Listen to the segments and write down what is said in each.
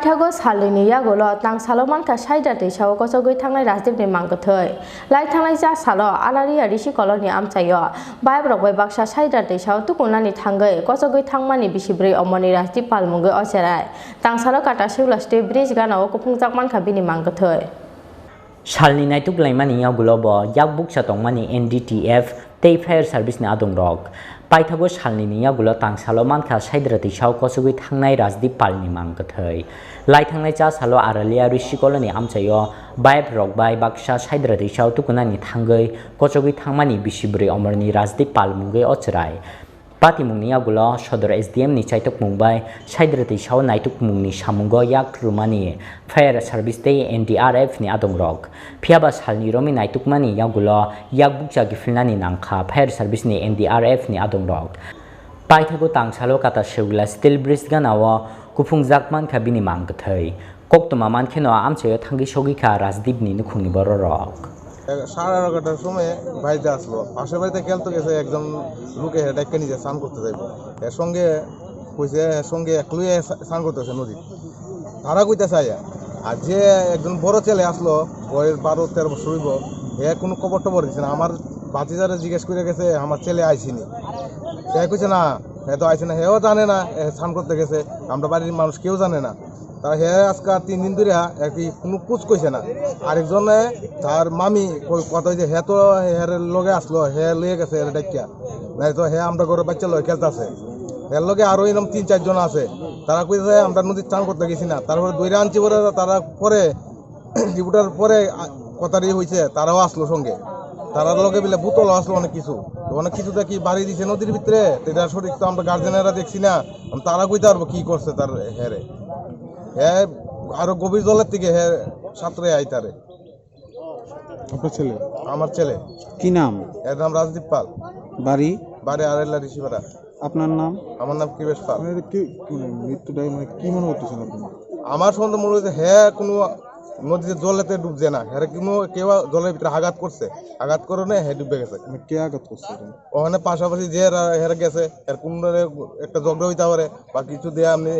Paithago Salnwi Yakulo tang salo Mankha Saidra Twisao Kochoknai thangnai Rajdeep ni Mangkwthwi lai thangnai ja salo alari rishi koloni amchayo bai brok bai baksa Saidra Twisao tukunani thangai Kochoknai thangmani bisibrei omoni Rajdeep palmungai ocherai tang salo kata seula state bridge ganao kupungjak Mankha bini Mangkwthwi Salni naituk laimani Yakulo bo yakbuk chatongmani NDTF tei fire service ni adongrok Paithago Salni ni Yakulo tang salo Mankha Saidra Twisao Kochoknai thangnai Rajdeep palni Mangkwthwi lai thangnai cha salo aralia rishi koloni amchayo bai brok bai baksa Saidra Twisao tukunani thangai Kochoknai thangmani bisibrei omorni Rajdeep palmungai ocherai Pati mungni Yakulo Sodor SDM ni chaitok mungbai Saidra Twisao naituk mungni samungo yak rumani fire service tei NDRF ni adongrok phiaba salni romi naituk mani Yakulo yakbukja gifilnani nangkha fire service ni NDRF ni adongrok Paithago tangsalo kata seugla steel bridge ganao kupungjak Mankha bini Mangkwthwi koktoma mankheno amchayo thangi sogikha Rajdeep ni nukhungni bororok সাড়ে 11টার সময় বাড়িতে আসলো পাশের বাড়িতে খেলতে গেছে একজন লোকে ডাইকে নিজে স্নান করতে যাইব এর সঙ্গে কইছে এর সঙ্গে একলুই স্নান করতেছে নদী তারা কইতে চাই আর যে একজন বড় ছেলে আসলো বয়স 12-13 বছর হইব এ কোনো খবর টবর দিচ্ছে না আমার বাতিজারে জিজ্ঞেস করে গেছে আমার ছেলে আইসিনি সে কইছে না হে তো আইসে না হেও জানে না স্নান করতে গেছে আমরা বাড়ির মানুষ কেউ জানে না তারা হে আজকে 3 দিন ধরে একই কোনো কুচ কইছে না আরেকজনে তার মামি কথা হয়েছে হে তো হের লগে আসলো হে লয়ে গেছে এর ডাকিয়া নাই তো হে আমরা ঘরে বাচ্চা লয়ে খেলতেছে এর লগে আরো এরকম 3-4 জন আছে তারা কইছে আমরা নদীর চান করতে গেছি না তারপরে দইরা আনছি পরে তারা পরে রিপোর্টার পরে কথাটি হয়েছে তারাও আসলো সঙ্গে তারার লগে বিলে বোতলও আসলো অনেক কিছু দেখি বাড়ি দিছে নদীর ভিতরে এটা সঠিক তো আমরা গার্জেনেরা দেখছি না তারা কইতে পারবো কি করছে তার হেরে হ্যাঁ আরো গভীর জলের থেকে হ্যাঁ সাঁতরে আইতারে আপনার ছেলে আমার ছেলে কি নাম এর নাম রাজদীপ পাল বাড়ি আরেলা ঋষিপাড়া আপনার নাম আমার নাম কৃবেশ পাল মৃত্যুটাই কি মনে করতেছেন আপনি আমার সন্দেহ মনে হচ্ছে হ্যাঁ কোনো নদীতে জলেতে ডুবছে না হ্যাঁ কেউ জলের ভিতরে আঘাত করছে আঘাত করে না হ্যাঁ ডুবে গেছে কে আঘাত করছে ওখানে পাশাপাশি যে হেরে গেছে এর কোন একটা ঝগড়া হইতে পারে বা কিছু দিয়ে আপনি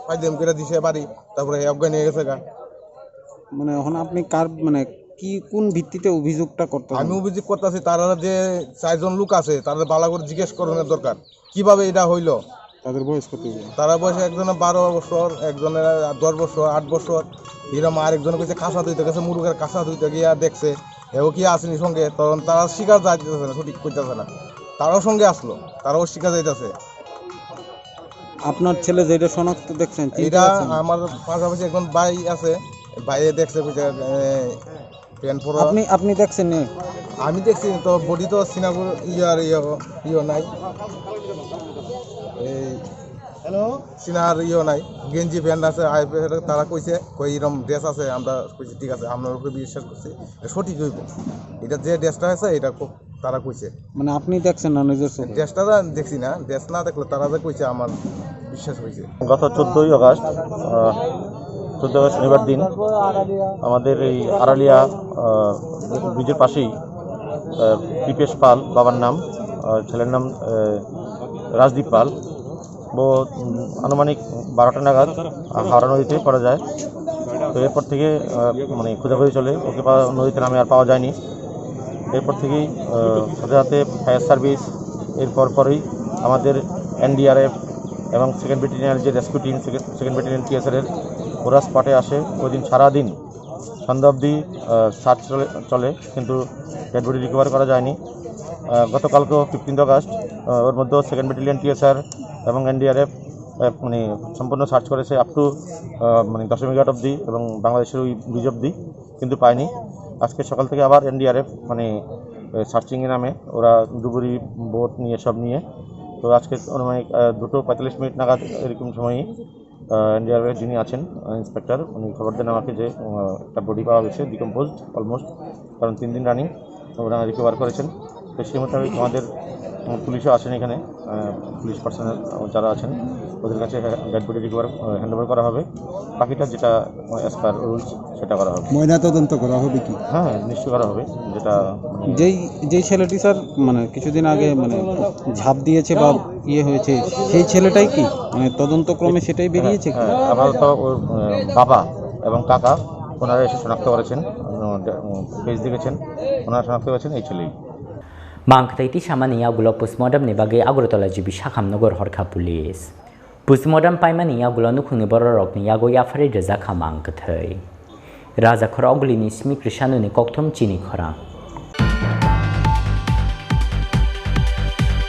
ফাইদেম করে দিছে বাড়ি তারপরে অজ্ঞান নিয়ে গেছে গা মানে এখন আপনি কার মানে কি কোন ভিত্তিতে অভিযোগটা করতে আমি অভিযোগ করতেছি তারা যে 4 জন লোক আছে তাদের ভালো করে জিজ্ঞেস করানোর দরকার কিভাবে এটা হইলো তাদের বয়স কত তারা বয়স একজনের 12 বছর একজনের 10 বছর 8 বছর এরকম আরেকজন কইছে কাঁচা ধুইতে গেছে মুরগের কাঁচা ধুইতে গিয়া দেখছে এও কি আসেনি সঙ্গে তখন তারা শিকার যাইতেছে না সঠিক কইতেছে না তারাও সঙ্গে আসলো তারাও শিকার যাইতেছে আপনার ছেলে যেটা শনাক্ত দেখছেন এটা আমার পাশাপাশি একজন ভাই আছে ভাইয়ে দেখছে কইছে প্যান্ট পরা আপনি দেখছেন না আমি দেখছি তো বডি তো সিনাপুর ইয়ে নাই এই হ্যালো সিনার নাই গেঞ্জি প্যান্ট আছে তারা কইছে এরকম ড্রেস আছে আমরা কইছি ঠিক আছে আপনার উপরে বিশ্বাস করছি এটা সঠিক হইব এটা যে ড্রেসটা আছে এটা তারা কইছে মানে আপনি দেখছেন না নিজের ড্রেসটা দেখছি না ড্রেস না দেখলে তারা যে কইছে আমার বিশ্বাস হয়েছে গত 14 আগস্ট শনিবার দিন আমাদের এই আড়ালিয়া ব্রিজের পাশেই কৃপেশ পাল বাবার নাম ছেলের নাম রাজদীপ পাল ও আনুমানিক 12টা নাগাদ হাওড়া নদীতে পড়া যায় তো এরপর থেকে মানে খোঁজাখুঁজি চলে ওকে নদীতে নামে আর পাওয়া যায়নি এরপর থেকেই সাথে সাথে ফায়ার সার্ভিস এরপর পরেই আমাদের NDRF এবং সেকেন্ড ব্যাটালিয়নের যে rescue team second battalion TSR ওরা স্পটে আসে ওই দিন সারাদিন সন্ধ্যা অবধি সার্চ চলে কিন্তু ডেড বডি রিকভার করা যায়নি গতকালকেও 15 আগস্ট ওর মধ্যেও সেকেন্ড ব্যাটালিয়ন TSR এবং NDRF মানে সম্পূর্ণ সার্চ করেছে আপ টু মানে 10 ঘাট অবধি এবং বাংলাদেশের ওই ব্রিজ অবধি কিন্তু পায়নি আজকে সকাল থেকে আবার NDRF মানে সার্চিংয়ে নামে ওরা ডুবুরি বোট নিয়ে সব নিয়ে তো আজকে অনুমানিক 2:45 নাগাদ এরকম সময়ই NDRF যিনি আছেন ইন্সপেক্টর উনি খবর দেন আমাকে যে একটা বডি পাওয়া গেছে ডিকম্পোজড অলমোস্ট কারণ 3 দিন রানিং ওরা রিকভার করেছেন তো সেই মোতাবেক আমাদের পুলিশও আসেন এখানে পুলিশ পার্সোনাল যারা আছেন ওদের কাছে dead body recover hand over করা হবে। বাকিটা যেটা অ্যাজ পার রুলস সেটা করা হবে। ময়না তদন্ত করা হবে কি? হ্যাঁ, নিশ্চয় করা হবে। যেটা যেই ছেলেটি স্যার মানে কিছুদিন আগে মানে ঝাঁপ দিয়েছে বা ইয়ে হয়েছে সেই ছেলেটাই কি মানে তদন্তক্রমে সেটাই বেরিয়েছে কি? আপাতত ওর বাবা এবং কাকা ওনারা এসে শনাক্ত করেছেন, ফেস দেখেছেন, ওনারা শনাক্ত করেছেন এই ছেলেই। Mangkwthwi samani yagulo postmortem ni bagi Agortala jibi Shakhamnogor Horka Police. Postmortem paimani yagulo nukhungni borok ni yago yafari reza khamang Mangkwthwi. Raja Khorang ni smi Krishanu ni kokthom Chini Khorang.